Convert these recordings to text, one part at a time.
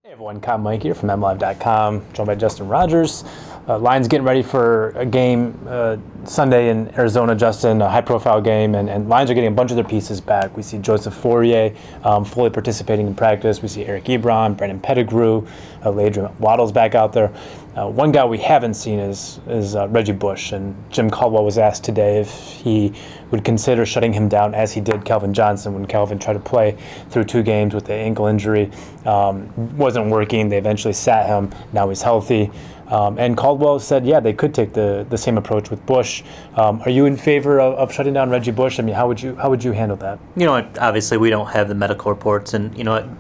Hey everyone, Kyle Meinke here from MLive&apos, joined by Justin Rogers. Lions getting ready for a game Sunday in Arizona, Justin, a high-profile game, and Lions are getting a bunch of their pieces back. We see Joseph Fourier fully participating in practice. We see Eric Ebron, Brandon Pettigrew, Ladrian Waddle's back out there. One guy we haven't seen is Reggie Bush, and Jim Caldwell was asked today if he would consider shutting him down as he did Calvin Johnson when Calvin tried to play through 2 games with the ankle injury. Wasn't working. They eventually sat him. Now he's healthy. And Caldwell said, yeah, they could take the same approach with Bush. Are you in favor of shutting down Reggie Bush? I mean, how would you handle that? You know, obviously we don't have the medical reports, and you know,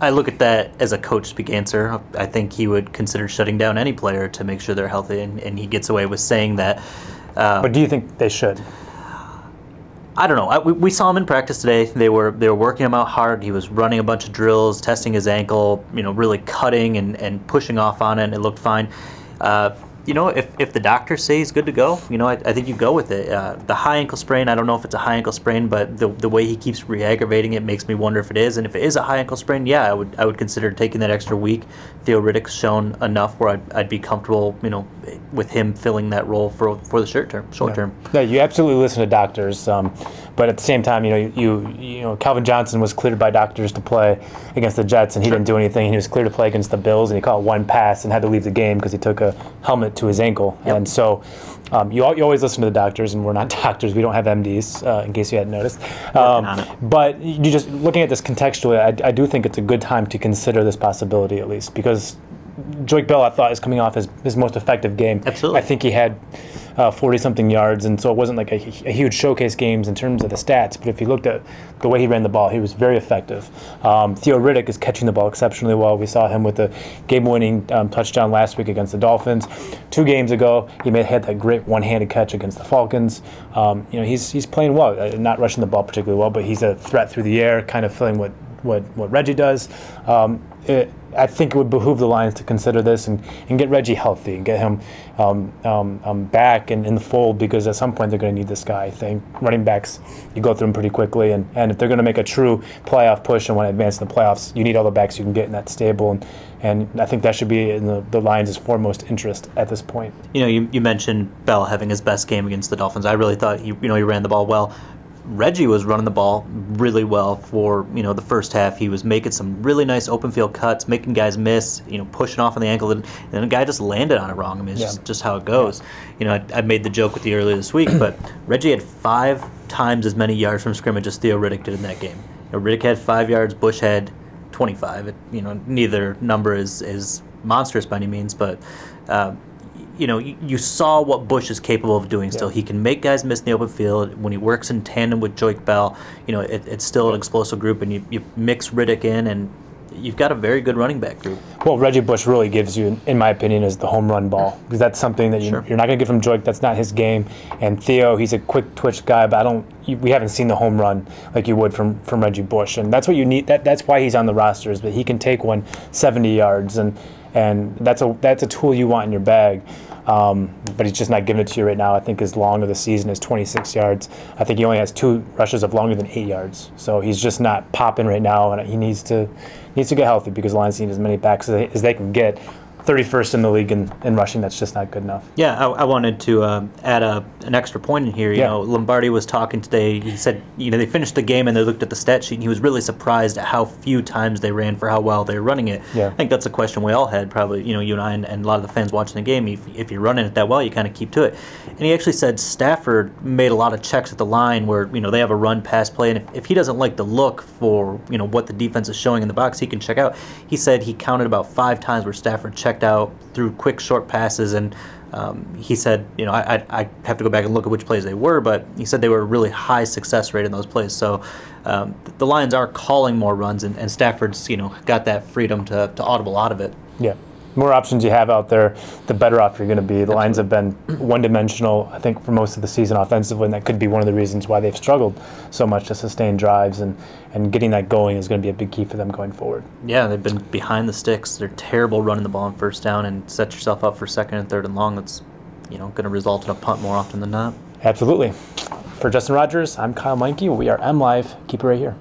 I look at that as a coach-speak answer. I think he would consider shutting down any player to make sure they're healthy, and he gets away with saying that. But do you think they should? I don't know. We saw him in practice today. They were working him out hard. He was running a bunch of drills, testing his ankle, you know, really cutting and pushing off on it, and it looked fine. You know, if the doctors say he's good to go, you know, I think you go with it. The high ankle sprain, I don't know if it's a high ankle sprain, but the way he keeps re-aggravating it makes me wonder if it is. And if it is a high ankle sprain, yeah, I would consider taking that extra week. Theo Riddick's shown enough where I'd be comfortable, you know, with him filling that role for the short term. Yeah, you absolutely listen to doctors, but at the same time, you know, Calvin Johnson was cleared by doctors to play against the Jets, and he didn't do anything. He was cleared to play against the Bills, and he caught 1 pass and had to leave the game because he took a helmet to his ankle. Yep. And so you always listen to the doctors, and we're not doctors. We don't have MDs, in case you hadn't noticed. But you just looking at this contextually, I do think it's a good time to consider this possibility at least, because Joique Bell, I thought, is coming off his most effective game. Absolutely. I think he had 40-something yards, and so it wasn't like a huge showcase games in terms of the stats, but if you looked at the way he ran the ball, he was very effective. Theo Riddick is catching the ball exceptionally well. We saw him with the game-winning touchdown last week against the Dolphins. 2 games ago, he had that great one-handed catch against the Falcons. You know, he's playing well, not rushing the ball particularly well, but he's a threat through the air, kind of feeling what Reggie does. I think it would behoove the Lions to consider this and get Reggie healthy and get him back and in the fold, because at some point they're going to need this guy. I think running backs, you go through them pretty quickly, and if they're going to make a true playoff push and want to advance in the playoffs, you need all the backs you can get in that stable, and I think that should be in the Lions' foremost interest at this point. You know, you mentioned Bell having his best game against the Dolphins. I really thought he ran the ball well. Reggie was running the ball really well for, you know, the first half. He was making some really nice open field cuts, making guys miss, you know, pushing off on the ankle, and then a guy just landed on it wrong. I mean, it's just how it goes. You know, I made the joke with you earlier this week, but Reggie had 5 times as many yards from scrimmage as Theo Riddick did in that game. You know, Riddick had 5 yards, Bush had 25. You know, neither number is monstrous by any means, but you know, you saw what Bush is capable of doing still. He can make guys miss in the open field. When he works in tandem with Joique Bell, you know, it's still an explosive group, and you mix Riddick in, and you've got a very good running back group. Well, Reggie Bush really gives you, in my opinion, is the home run ball, because that's something that you're not going to get from Joique. That's not his game. And Theo, he's a quick twitch guy, but we haven't seen the home run like you would from Reggie Bush, and that's what you need. That's why he's on the rosters, but he can take one 70 yards, and that's a tool you want in your bag. But he's just not giving it to you right now. I think his long of the season is 26 yards. I think he only has 2 rushes of longer than 8 yards. So he's just not popping right now, and he needs to get healthy, because the Lions need as many backs as they can get. 31st in the league in rushing, that's just not good enough. Yeah, I wanted to add an extra point in here. You know, Lombardi was talking today. He said, you know, they finished the game and they looked at the stat sheet, and he was really surprised at how few times they ran for how well they were running it. Yeah. I think that's a question we all had, probably, you know, you and I and a lot of the fans watching the game. If you're running it that well, you kind of keep to it. And he actually said Stafford made a lot of checks at the line where, you know, they have a run-pass play, and if he doesn't like the look for, you know, what the defense is showing in the box, he can check out. He said he counted about 5 times where Stafford checked out through quick, short passes, and he said, you know, I have to go back and look at which plays they were, but he said they were a really high success rate in those plays. So the Lions are calling more runs, and Stafford's, you know, got that freedom to audible out of it. Yeah. More options you have out there, the better off you're going to be. The Lions have been one-dimensional, I think, for most of the season offensively, and that could be one of the reasons why they've struggled so much to sustain drives, and getting that going is going to be a big key for them going forward. Yeah, they've been behind the sticks. They're terrible running the ball on first down, and set yourself up for 2nd and 3rd and long. That's, you know, going to result in a punt more often than not. Absolutely. For Justin Rogers, I'm Kyle Meinke. We are MLive. Keep it right here.